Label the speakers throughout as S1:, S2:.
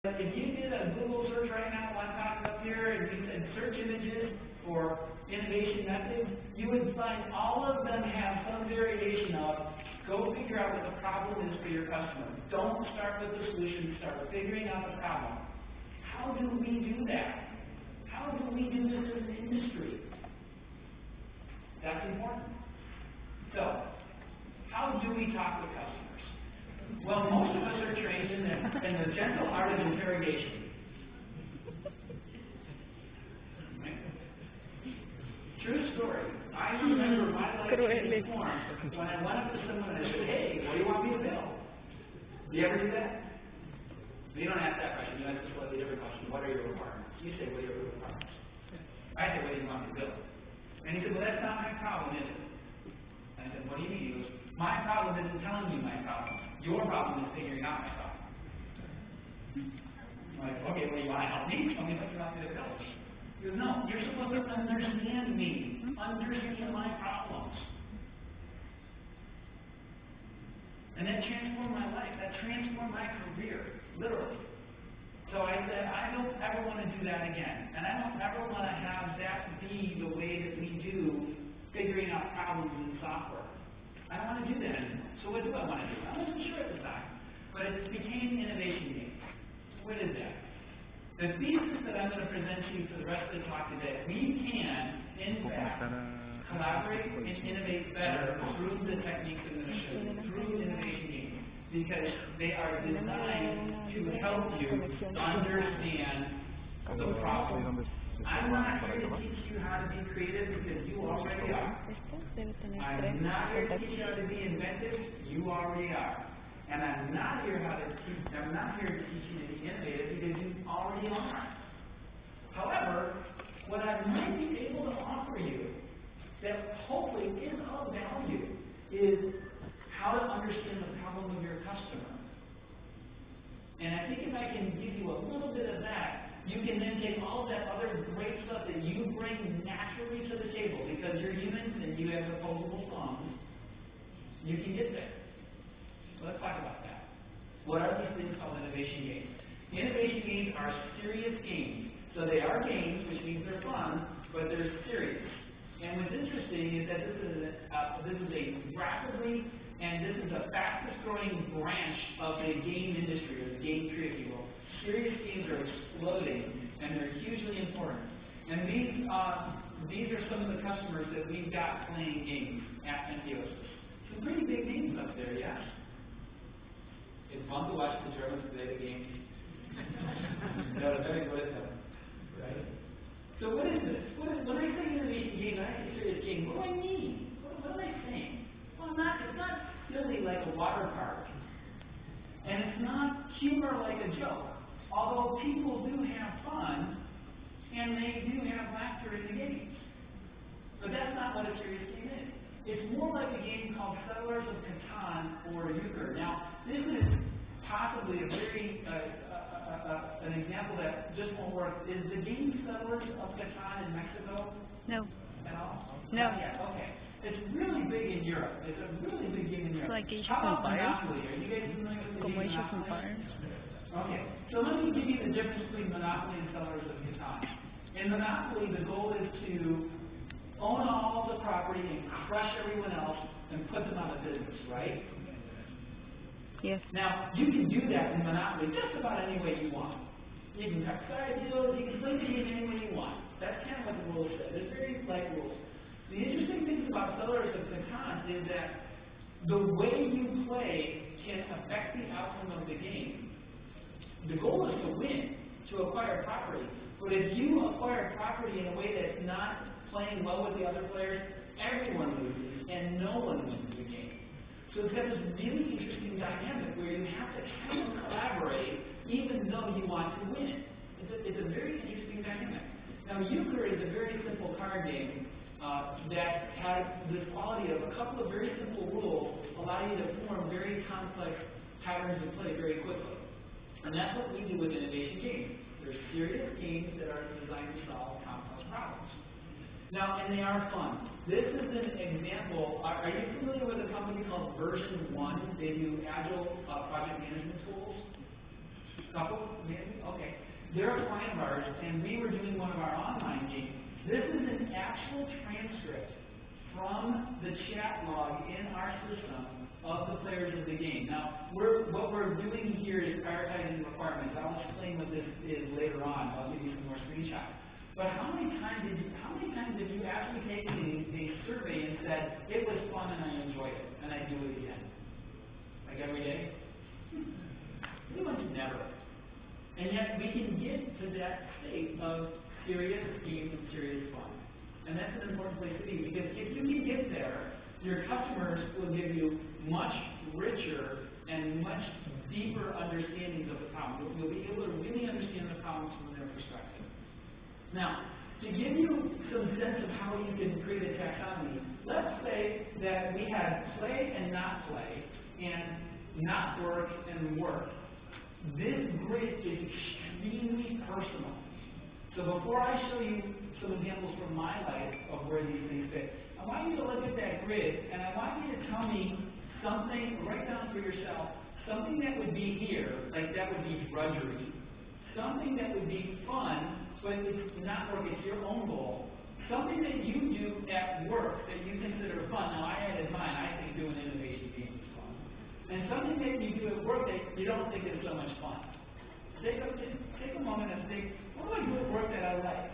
S1: If you did a Google search right now, one top up here, and you said search images for innovation methods, you would find all of them have some variation of go figure out what the problem is for your customer. Don't start with the solution, start figuring out the problem. How do we do that? How do we do this as an industry? That's important. So, how do we talk with customers? Well, most of us are trained in the gentle art of interrogation. Right? True story. I remember my life transformed when I went up to someone and I said, hey, what do you want me to build? Do you ever do that? You don't ask that question. You ask a slightly different question. What are your requirements? You say, what are your requirements? I say, what do you want me to build? And he said, well, that's not my problem, is it? And I said, what do you mean? He goes, my problem isn't telling you my problem. Your problem is figuring out my problem. I'm like, okay, well, you want to help me? Tell me what you want me to build. He goes, no, you're supposed to understand me. Understand my problems. And that transformed my life. That transformed my career, literally. So I said, I don't ever want to do that again. And I don't ever want to have that be the way that we do figuring out problems in software. I don't want to do that anymore. So what do I want to do? I wasn't sure at the time, but it became innovation game. What is that? The thesis that I'm going to present to you for the rest of the talk today, we can, in fact, collaborate and innovate better through the techniques I'm going to show you, through innovation games, because they are designed to help you understand the problem. I'm not here to teach you how to be creative because you already are. I'm not here to teach you how to be inventive. You already are. And I'm not here to teach you to be innovative because you already are. However, what I might be able to offer you that hopefully is of value is how to understand the problem of your customer. And I think if I can give you a little bit of that, you can then take all that other great stuff that you bring naturally to the table because you're humans and you have opposable thumbs. You can get there. Let's talk about that. What are these things called innovation games? Innovation games are serious games. So they are games, which means they're fun, but they're serious. And what's interesting is that this is a rapidly, and this is the fastest growing branch of the game industry, or the game tree, if you will. Serious games are exploding, and they're hugely important. And these are some of the customers that we've got playing games at Symbiosis. Some pretty big names up there, yes? It's fun to watch the Germans play the game. They're very good at them, right? So what is this? When I say innovation game, I say serious game, what do I mean? What am I saying? Well, it's not silly like a water park. And it's not humor like a joke. Although people do have fun, and they do have laughter in the games. But that's not what a serious game is. It's more like a game called Settlers of Catan or Euchre. Now, this is possibly a very an example that just won't work. Is the game Settlers of Catan in Mexico?
S2: No.
S1: At all?
S2: No.
S1: Yeah, okay. It's really big in Europe. It's a really big game in Europe.
S2: Like Age
S1: How
S2: of
S1: about
S2: Empires?
S1: Monopoly? Are you guys familiar with the
S2: Como
S1: game
S2: Age of
S1: Monopoly?
S2: Empires?
S1: Okay, so let me give you the difference between Monopoly and Settlers of Catan. In Monopoly, the goal is to own all of the property and crush everyone else and put them out of business, right?
S2: Yes.
S1: Now, you can do that in Monopoly just about any way you want. You can cut side deals, you can play the game any way you want. That's kind of what the rules say. There's very light rules. The interesting thing about Settlers of Catan is that the way you play can affect the outcome of the game. The goal is to win, to acquire property. But if you acquire property in a way that's not playing well with the other players, everyone loses and no one wins the game. So it's got this really interesting dynamic where you have to kind of collaborate even though you want to win. It's a very interesting dynamic. Now, Euchre is a very simple card game that has this quality of a couple of very simple rules allow you to form very complex patterns of play very quickly. And that's what we do with innovation games. They're serious games that are designed to solve complex problems. Now, and they are fun. This is an example. Are you familiar with a company called Version 1? They do agile project management tools. Couple? Maybe? Okay. They're a client of ours, and we were doing one of our online games. This is an actual transcript from the chat log in our system of the players of the game. Now, what we're doing here is prioritizing requirements. I'll explain what this is later on. I'll give you some more screenshots. But how many times have you actually taken a survey and said, it was fun and I enjoyed it, and I do it again? Like every day? Pretty much never. And yet we can get to that state of serious games and serious fun. And that's an important place to be, because if you can get there, your customers will give you much richer and much deeper understandings of the problem. You'll be able to really understand the problems from their perspective. Now, to give you some sense of how you can create a taxonomy, let's say that we had play and not play, and not work and work. This grid is extremely personal. So before I show you some examples from my life of where these things fit, I want you to look at that grid, and I want you to tell me something, write down for yourself, something that would be here, like that would be drudgery, something that would be fun, but it's not work, it's your own goal, something that you do at work that you consider fun. Now, I added mine. I think doing innovation games is fun. And something that you do at work that you don't think is so much fun. Take a moment and think, what do I do at work that I like?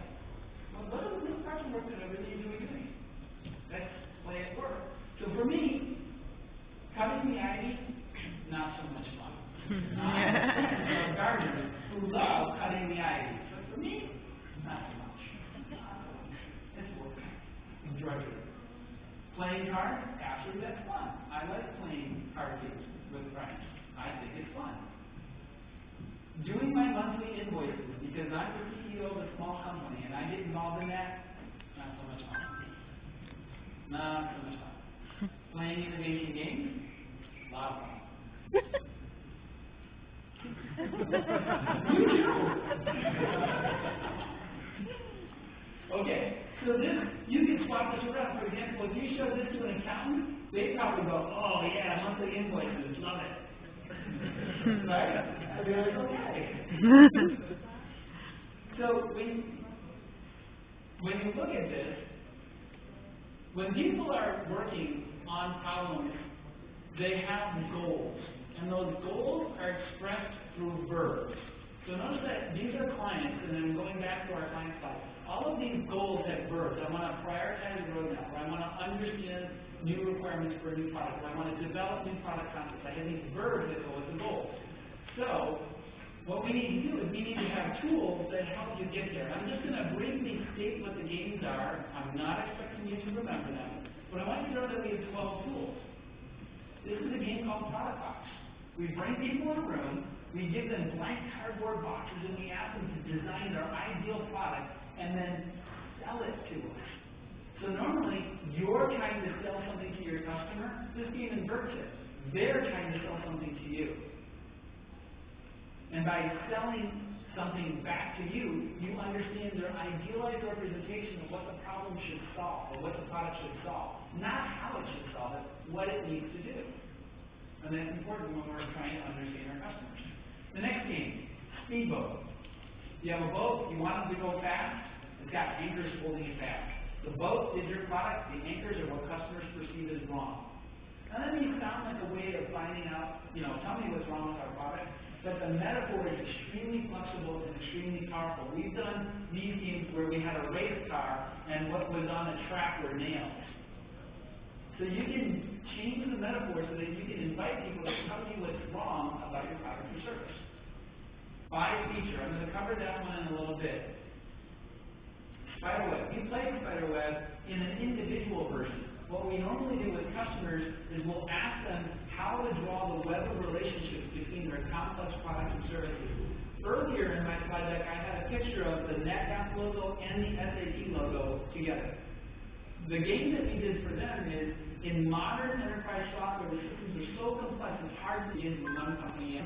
S1: Well, what are the parts of work that I really enjoy doing? That's play at work. So for me, cutting the ivy, not so much fun. I have gardeners who love cutting the ivy. But for me, not so much. It's work. Drudgery. Playing cards, actually that's fun. I like playing card games with friends. I think it's fun. Doing my monthly invoices, because I'm the CEO of a small company and I get involved in that, not so much fun. Not so much fun. Playing innovation games, a lot of fun. Okay, so this, you can swap this around. For example, if you show this to an accountant, they probably go, oh yeah, monthly invoices, love it. Right? I'd be like, okay. So when you look at this, when people are working on problems, they have goals. And those goals are expressed through verbs. So notice that these are clients, and then going back to our client slide, all of these goals have verbs. I want to prioritize a roadmap, or I want to understand new requirements for a new product, or I want to develop new product concepts. I have these verbs that go with the goals. So what we need to do is we need to have tools that help you get there. I'm just going to briefly state what the games are. I'm not expecting you to remember them, but I want you to know that we have 12 tools. This is a game called Product Box. We bring people in a room, we give them blank cardboard boxes, and we ask them to design their ideal product and then sell it to us. So normally, you're trying to sell something to your customer. This game inverts it. They're trying to sell something to you. And by selling something back to you, you understand their idealized representation of what the problem should solve, or what the product should solve. Not how it should solve it, what it needs to do. And that's important when we're trying to understand our customers. The next game, speedboat. You have a boat, you want it to go fast, it's got anchors holding it fast. The boat is your product, the anchors are what customers perceive as wrong. And that may sound like a way of finding out, tell me what's wrong with our product, but the metaphor is extremely flexible and extremely powerful. We've done these games where we had a race car and what was on the track were nails. So you can change the metaphor so that you can invite people to tell you what's wrong about your product or service. By feature, I'm going to cover that one in a little bit. Spiderweb. We play Spiderweb in an individual version. What we normally do with customers is we'll ask them how to draw the web of relationships between their complex products and services. Earlier in my slide deck, I had a picture of the NetApp logo and the SAP logo together. The game that we did for them is, in modern enterprise software, the systems are so complex it's hard to get into one company.